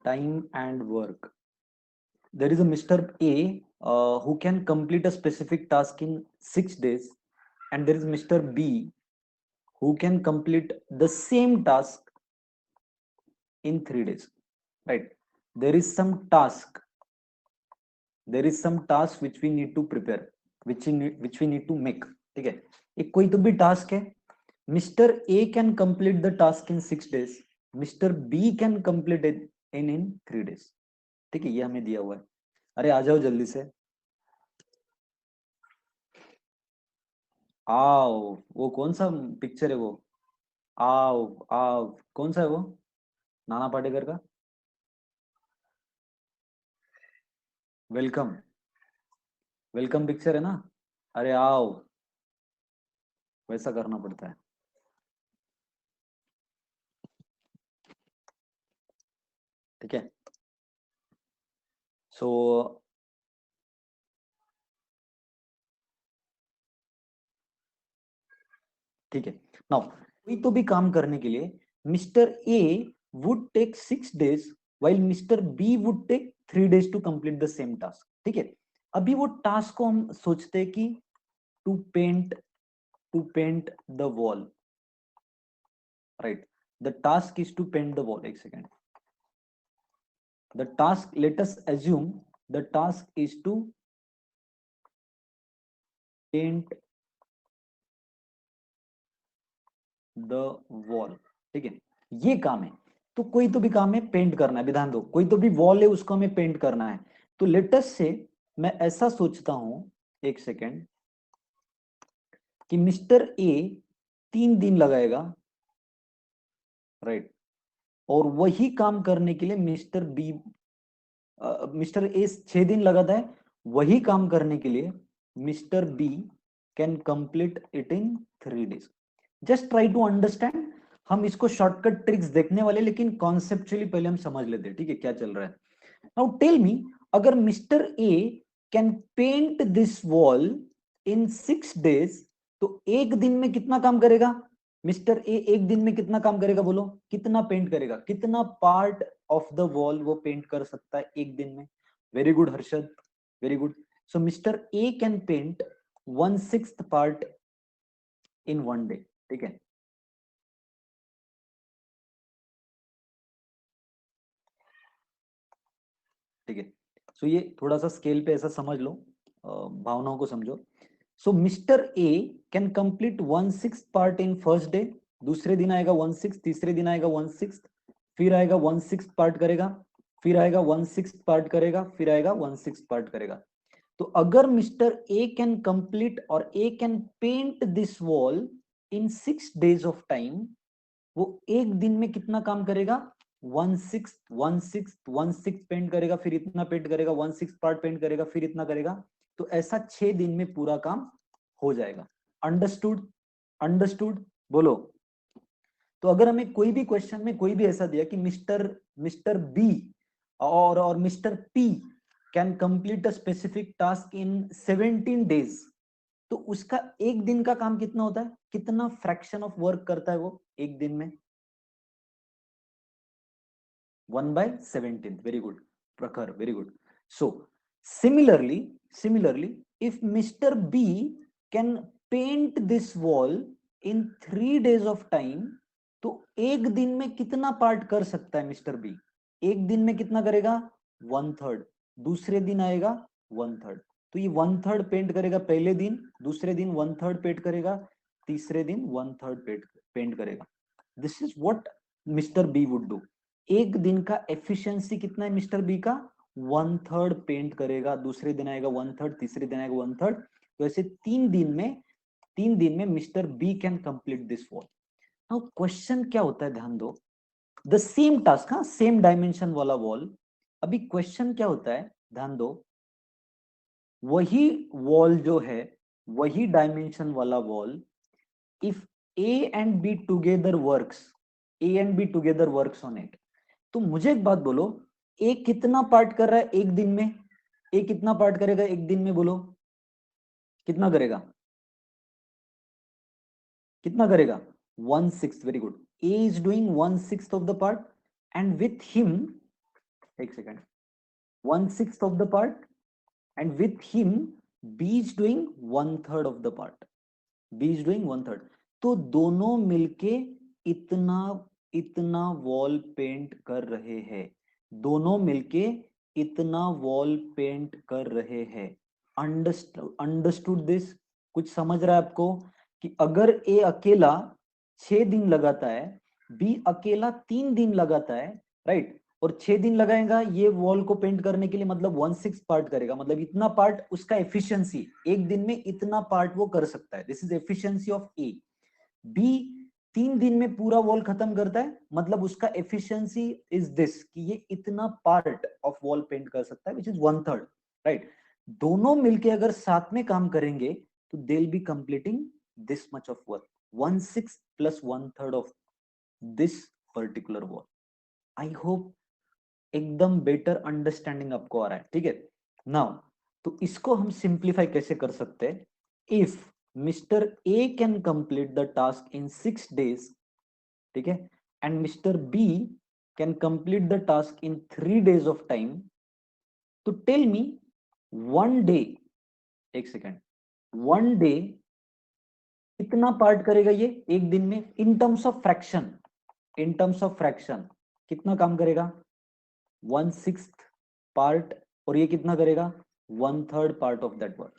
time and work. There is a Mr. A who can complete a specific task in 6 days, and there is Mr. B who can complete the same task in 3 days. Right? There is some task. There is some task which we need to prepare, which we need to make. ठीक है? एक कोई तो भी task है. Mr. A can complete the task in 6 days. Mr. B can complete it in 3 days. ठीक है, ये हमें दिया हुआ है. अरे आ जाओ जल्दी से. आओ, वो कौन सा पिक्चर है वो? आओ आओ, कौन सा है वो? नाना पाटेकर का वेलकम. वेलकम पिक्चर है ना? अरे आओ, वैसा करना पड़ता है. ठीक है. सो ठीक है. नाउ कोई तो भी काम करने के लिए mister A would take 6 days while mister B would take 3 days to complete the same task. ठीक है. अभी वो टास्क को हम सोचते हैं कि to paint the wall. Right, the task is to paint the wall. एक second. The task, let us assume the task is to paint the wall. ठीक है, ये काम है. तो कोई तो भी काम है, पेंट करना है. विधान दो, कोई तो भी वॉल है, उसको हमें पेंट करना है. तो लेटस से मैं ऐसा सोचता हूं, एक सेकेंड, कि मिस्टर ए 3 दिन लगाएगा. राइट, और वही काम करने के लिए मिस्टर ए 6 दिन लगाता है. वही काम करने के लिए mister B can complete it in 3 days. Just try to understand. हम इसको शॉर्टकट ट्रिक्स देखने वाले, लेकिन कॉन्सेप्चुअली पहले हम समझ लेते हैं. ठीक है, क्या चल रहा है. नाउ टेल मी, अगर mister A can paint this wall in 6 days, तो एक दिन में कितना काम करेगा? मिस्टर ए एक दिन में कितना काम करेगा? बोलो, कितना पेंट करेगा? कितना पार्ट ऑफ द वॉल वो पेंट कर सकता है एक दिन में? Very good Harshad, very good. So mister A can paint 1/6 part in 1 day. ठीक है. ठीक है. सो ये थोड़ा सा स्केल पे ऐसा समझ लो, भावनाओं को समझो. So mister A can complete 1/6 part in first day. दूसरे दिन आएगा 1/6, तीसरे दिन आएगा 1/6, फिर आएगा 1/6 पार्ट करेगा, फिर आएगा 1/6 पार्ट करेगा, फिर आएगा 1/6 पार्ट करेगा. तो अगर मिस्टर ए कैन कंप्लीट और A can paint this wall in 6 days of time, वो एक दिन में कितना काम करेगा? 1/6 1/6 1/6 पेंट करेगा, फिर इतना पेंट करेगा, 1/6 पार्ट पेंट करेगा, फिर इतना करेगा. तो ऐसा 6 दिन में पूरा काम हो जाएगा. अंडरस्टूड? अंडरस्टूड बोलो. तो अगर हमें कोई भी क्वेश्चन में कोई भी ऐसा दिया कि मिस्टर बी और mister P can complete a specific task in 17 days, तो उसका एक दिन का काम कितना होता है? कितना फ्रैक्शन ऑफ वर्क करता है वो एक दिन में? 1/17. Very good, Prakhar, very good. So similarly, if Mr. B can paint this wall in 3 days of time, तो एक दिन में कितना पार्ट कर सकता है मिस्टर बी? एक दिन में कितना करेगा? 1/3. दूसरे दिन आएगा 1/3. तो ये 1/3 पेंट करेगा पहले दिन, दूसरे दिन 1/3 पेंट करेगा, तीसरे दिन 1/3 पेंट करेगा. This is what mister B would do. एक दिन का एफिशिएंसी कितना है मिस्टर बी का? 1/3 पेंट करेगा, दूसरे दिन आएगा 1/3, तीसरे दिन आएगा 1/3. तो ऐसे 3 दिन में mister B can complete this wall. Now question क्या होता है, ध्यान दो. द सेम टास्क, हाँ, सेम डायमेंशन वाला वॉल. अभी क्वेश्चन क्या होता है, ध्यान दो. वही वॉल जो है, वही डायमेंशन वाला wall, if A and B together works, A and B together works on it. तो मुझे एक बात बोलो, ए कितना पार्ट कर रहा है एक दिन में? ए कितना पार्ट करेगा एक दिन में? बोलो, कितना करेगा? कितना करेगा? 1/6. Very good. A is doing 1/6 of the part, and with him एक second, 1/6 of the part, and with him B is doing 1/3 of the part. B is doing 1/3. तो दोनों मिलके इतना इतना वॉल पेंट कर रहे हैं, दोनों मिलके इतना वॉल पेंट कर रहे हैं। Understood this? कुछ समझ रहा है आपको कि अगर ए अकेला 6 दिन लगाता है, बी अकेला 3 दिन लगाता है, राइट, और 6 दिन लगाएगा ये वॉल को पेंट करने के लिए, मतलब 1/6 पार्ट करेगा, मतलब इतना पार्ट उसका एफिशिएंसी, एक दिन में इतना पार्ट वो कर सकता है। This is efficiency of A. B 3 दिन में पूरा वॉल खत्म करता है, मतलब उसका एफिशिएंसी इज दिस कि ये इतना पार्ट ऑफ वॉल पेंट कर सकता है, विच इज 1/3, राइट। दोनों मिलके अगर साथ में काम करेंगे तो they will be completing this much of work, 1/6 plus 1/3 of this particular wall. I hope एकदम बेटर अंडरस्टैंडिंग आपको आ रहा है, ठीक है। नाउ तो इसको हम सिंप्लीफाई कैसे कर सकते हैं? If mister A can complete the task in 6 days, ठीक है, and mister B can complete the task in 3 days of time, तो टेल मी वन डे, एक सेकेंड, वन डे कितना पार्ट करेगा ये एक दिन में in terms of fraction? In terms of fraction कितना काम करेगा? 1/6 पार्ट, और ये कितना करेगा? 1/3 part of that work.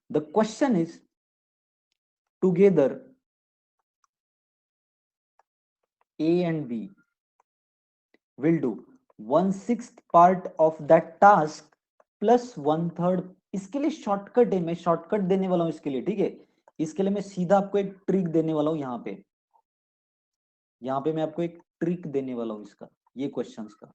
The question is together A and B will do 1/6 part of that task plus 1/3। इसके लिए शॉर्टकट है, मैं शॉर्टकट देने वाला हूं इसके लिए, ठीक है। इसके लिए मैं सीधा आपको एक ट्रिक देने वाला हूं, यहाँ पे मैं आपको एक ट्रिक देने वाला हूं इसका, ये क्वेश्चंस का।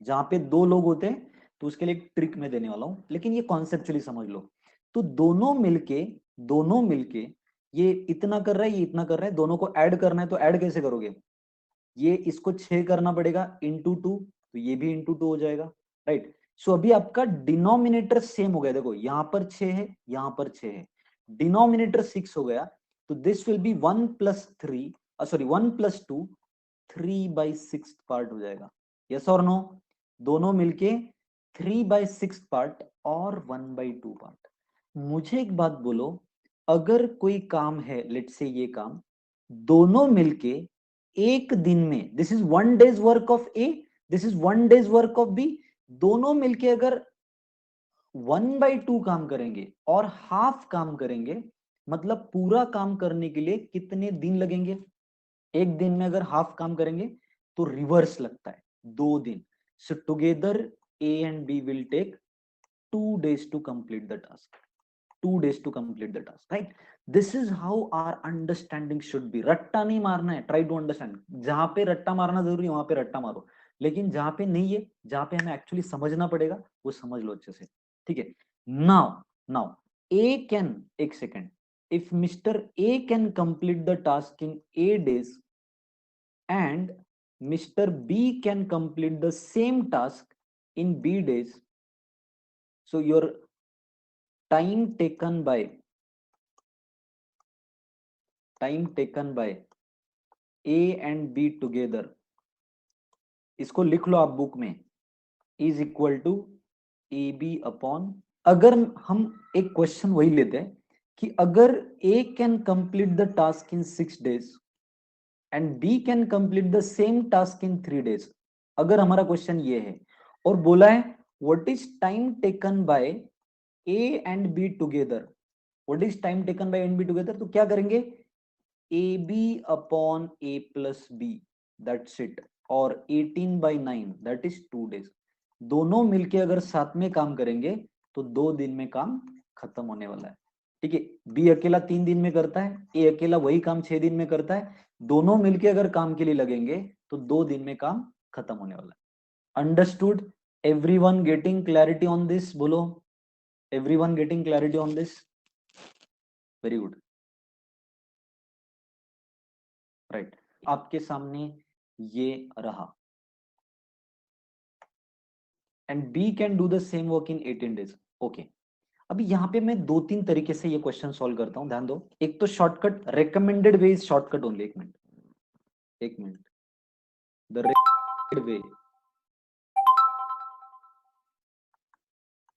जहां पे 2 लोग होते हैं तो उसके लिए एक ट्रिक मैं देने वाला हूं, लेकिन ये कॉन्सेप्चुअली समझ लो। तो दोनों मिलके ये इतना कर रहा है, ये इतना कर रहा है, दोनों को ऐड करना है, तो ऐड कैसे करोगे? ये इसको 6 करना पड़ेगा इंटू 2, तो ये भी इंटू 2 हो जाएगा, राइट। सो अभी आपका डिनोमिनेटर सेम हो गया, देखो यहां पर 6 है, यहां पर 6 है, डिनोमिनेटर 6 हो गया, तो this will be 1 + 3, sorry 1 + 2, 3/6 part हो जाएगा। यस और नो? दोनों मिलके 3/6 पार्ट और 1/2 पार्ट। मुझे एक बात बोलो, अगर कोई काम है, लेट्स से ये काम, दोनों मिलके एक दिन में, this is 1 day's work of A, this is 1 day's work of B, दोनों मिलके अगर 1/2 काम करेंगे और हाफ काम करेंगे, मतलब पूरा काम करने के लिए कितने दिन लगेंगे? एक दिन में अगर हाफ काम करेंगे तो रिवर्स लगता है 2 दिन। So together A and B will take 2 days to complete the task, 2 days to complete the task, right? This is how our understanding should be। रट्टा नहीं मारना है, try to understand। जहां पे रट्टा मारना जरूरी है वहां पे रट्टा मारो, लेकिन जहां पे नहीं है, जहां पे हमें एक्चुअली समझना पड़ेगा, वो समझ लो अच्छे से, ठीक है। नाउ नाउ ए कैन, एक second, if mister A can complete the task in 8 days and Mr. B can complete the same task in B days, so your time taken by A and B together, इसको लिख लो आप book में, is equal to AB upon, अगर हम एक question वही लेते हैं कि अगर A can complete the task in 6 days and B can complete the same task in 3 days, अगर हमारा क्वेश्चन ये है और बोला है what is time taken bye A and B together, what is time taken bye A and B together, तो क्या करेंगे? AB upon A plus B, that's it, और 18/9 दैट इज 2 days। दोनों मिलके अगर साथ में काम करेंगे तो 2 दिन में काम खत्म होने वाला है, ठीक है। बी अकेला 3 दिन में करता है, ए अकेला वही काम 6 दिन में करता है, दोनों मिलके अगर काम के लिए लगेंगे तो 2 दिन में काम खत्म होने वाला है। Understood? Everyone getting clarity on this? बोलो, everyone getting clarity on this? Very good, right. आपके सामने ये रहा, and B can do the same work in 18 days, okay. अभी यहाँ पे मैं 2-3 तरीके से ये क्वेश्चन सॉल्व करता हूं, ध्यान दो। एक तो shortcut, recommended way is shortcut only, एक minute, the recommended way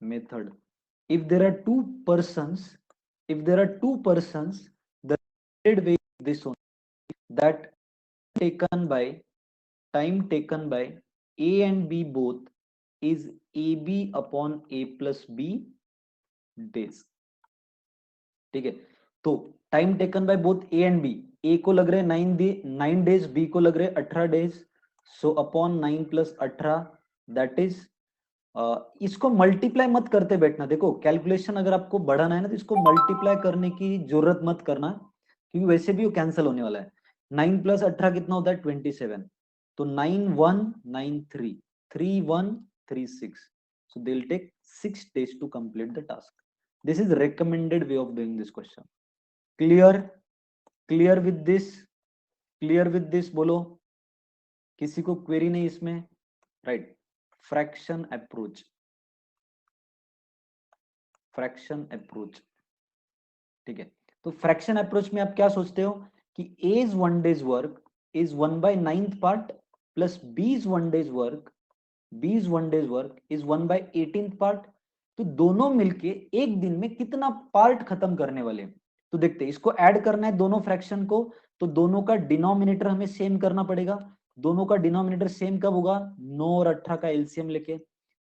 method. If there are two persons, the related way is this one, that time taken by A and B both is AB upon A plus B days. ठीक है, तो time taken by both A and B, A को लग रहे 9 days, B को लग रहे 18 days, so upon 9 plus 18 that is, इसको मल्टीप्लाई मत करते बैठना, देखो कैलकुलेशन अगर आपको बढ़ाना है ना तो इसको मल्टीप्लाई करने की जरूरत मत करना, क्योंकि वैसे भी वो कैंसिल होने वाला है। 9 प्लस 18 कितना होता है 27, तो 9193 3136, so they'll take 6 days to complete the task. This is recommended way of doing this question. Clear with this? Clear with this बोलो, किसी को क्वेरी नहीं इसमें? Right, fraction approach, fraction approach, ठीक है। तो फ्रैक्शन अप्रोच में आप क्या सोचते हो कि A is 1 day's work is 1/9th part plus B is 1 day's work is 1/18th part, तो दोनों मिलके एक दिन में कितना पार्ट खत्म करने वाले। तो देखते हैं, इसको ऐड करना है दोनों फ्रैक्शन को, तो दोनों का डिनोमिनेटर हमें सेम करना पड़ेगा। दोनों का डिनोमिनेटर सेम कब होगा? 9 और 18 का एलसीएम लेके,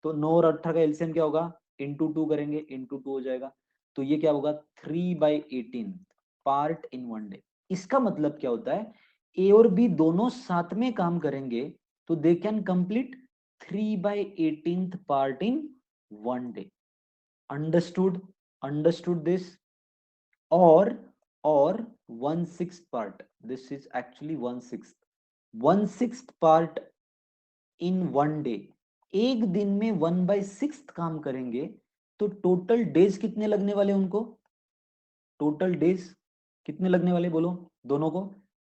तो 9 और 18 का एलसीएम क्या होगा? इंटू 2 करेंगे, इंटू 2 हो जाएगा, तो ये क्या होगा? 3/18 पार्ट इन 1 डे। इसका मतलब क्या होता है, ए और बी दोनों साथ में काम करेंगे तो they can complete 3/18th part in 1 day. Understood this? Or 1/6 part, this is actually 1/6 part in 1 day, एक दिन में 1/6 काम करेंगे तो टोटल डेज कितने लगने वाले उनको? टोटल डेज कितने लगने वाले बोलो दोनों को?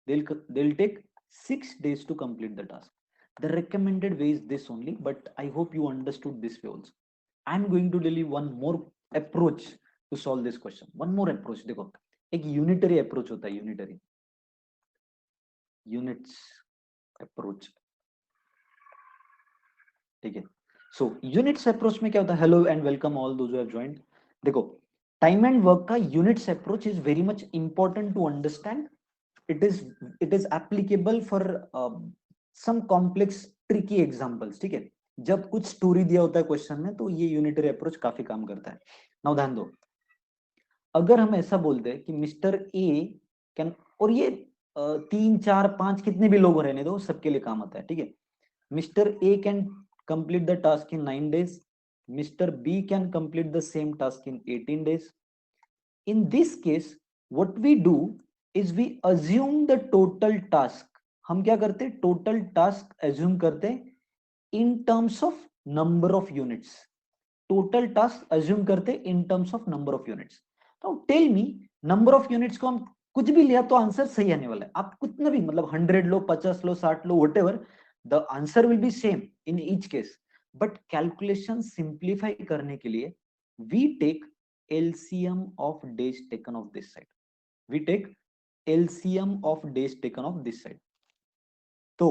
they'll take 6 days to complete the task. The recommended way is this only, but I hope you understood this way also. I am going to tell you one more approach to solve this question. One more approach, देखो एक unitary approach होता है, unitary units approach, ठीक है। So units approach में क्या होता है? Hello and welcome all those who have joined. देखो time and work का units approach is very much important to understand. It is applicable for some complex tricky examples, ठीक है। जब कुछ स्टोरी दिया होता है क्वेश्चन में तो ये यूनिटरी अप्रोच काफी काम करता है। नाउ ध्यान दो, अगर हम ऐसा बोलते हैं कि मिस्टर ए कैन, और ये 3 4 5 कितने भी लोग रहने दो, सबके लिए काम आता है, ठीक है। Mister A can complete the task in 9 days, mister B can complete the same task in 18 days. In this case what we do is we assume the total task. हम क्या करते हैं? टोटल टास्क एज्यूम करते हैं in terms of number of units, total task assume करते हैं in terms of number of units. तो tell me, number of units को हम कुछ भी लिया तो आंसर सही आने वाला है। आप कितना भी मतलब 100 लो, 50 लो, 60 लो, whatever, the answer will be same in each case. But calculation simplify करने के लिए we take LCM of days taken of this side. We take LCM of days taken of this side. So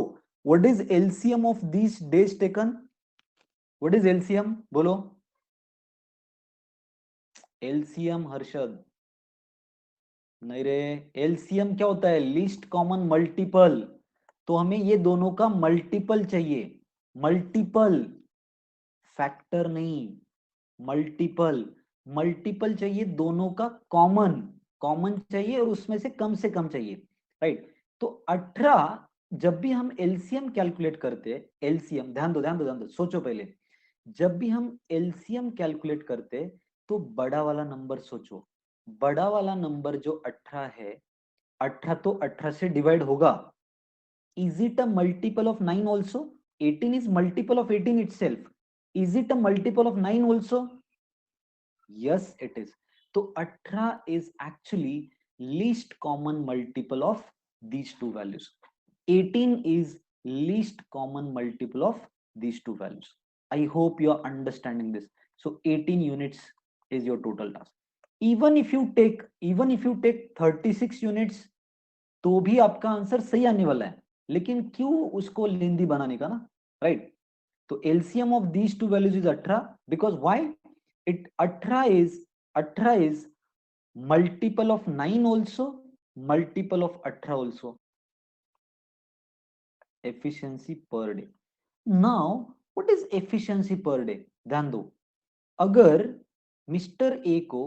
what is LCM of these days taken? What is LCM? बोलो LCM, Harshad नहीं रे, LCM क्या होता है? Least common multiple. तो हमें ये दोनों का मल्टीपल चाहिए, मल्टीपल, फैक्टर नहीं, मल्टीपल चाहिए दोनों का, कॉमन चाहिए और उसमें से कम चाहिए, राइट। तो 18, जब भी हम एलसीएम कैलकुलेट करते हैं, एलसीएम ध्यान दो, सोचो पहले, जब भी हम एलसीएम कैलकुलेट करते तो बड़ा वाला नंबर सोचो, बड़ा वाला नंबर जो 18 है, 18 तो 18 से डिवाइड होगा। Is it a multiple of 9 also? 18 is multiple of 18 itself. Is it a multiple of 9 also? Yes, it is. So 18 is actually least common multiple of these two values. 18 is least common multiple of these two values. I hope you are understanding this. So 18 units is your total task. Even if you take 36 units, तो भी आपका answer सही आने वाला है, लेकिन क्यों उसको लेंदी बनाने का ना, राइट। तो LCM of these two values is 18, because why? it 18 is multiple of 9 also, multiple of 18 also. Efficiency per day. Now what is efficiency per day? ध्यान दो, अगर मिस्टर ए को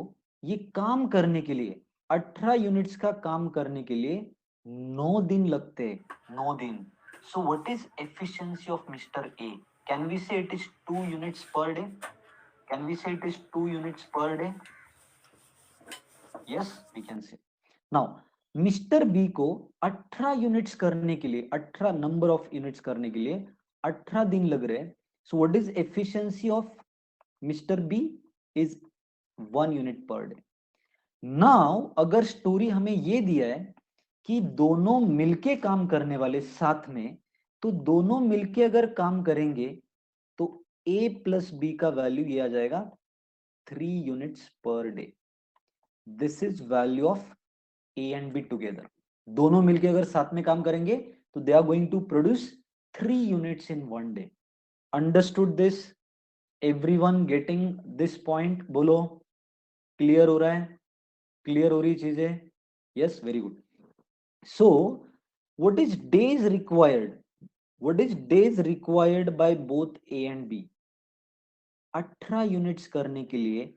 ये काम करने के लिए 18 यूनिट्स का काम करने के लिए 9 दिन लगते हैं, 9 दिन. So what is efficiency of Mr. A? Can we say it is 2 units per day? Can we say it is 2 units per day? Yes, we can say. Now mister B को 18 यूनिट्स करने के लिए, 18 number of units करने के लिए 18 दिन लग रहे हैं. So what is efficiency of mister B? Is 1 unit per day. Now अगर स्टोरी हमें ये दिया है कि दोनों मिलके काम करने वाले साथ में, तो दोनों मिलके अगर काम करेंगे तो ए प्लस बी का वैल्यू ये आ जाएगा 3 units per day. This is value of A and B together. दोनों मिलके अगर साथ में काम करेंगे तो they are going to produce 3 units in 1 day. Understood this? Everyone getting this point? बोलो, क्लियर हो रहा है? क्लियर हो रही चीजें? Yes, very good. So what is days required? What is days required bye both A and B? 18 units करने के लिए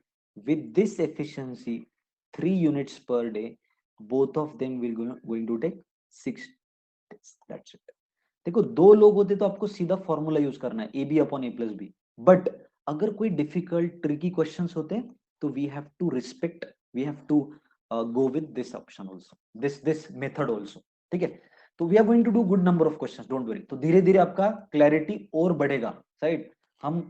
with this efficiency 3 units per day, both of them will going to take 6 days. That's it. देखो, दो लोग होते तो आपको सीधा फॉर्मूला यूज करना है, A B upon A plus B. But अगर कोई डिफिकल्ट ट्रिकी क्वेश्चंस होते हैं तो we have to respect, we have to go with this option also, this method also. ठीक है? तो we are going to do good number of questions, don't worry. तो धीरे धीरे आपका क्लैरिटी और बढ़ेगा. राइट? हम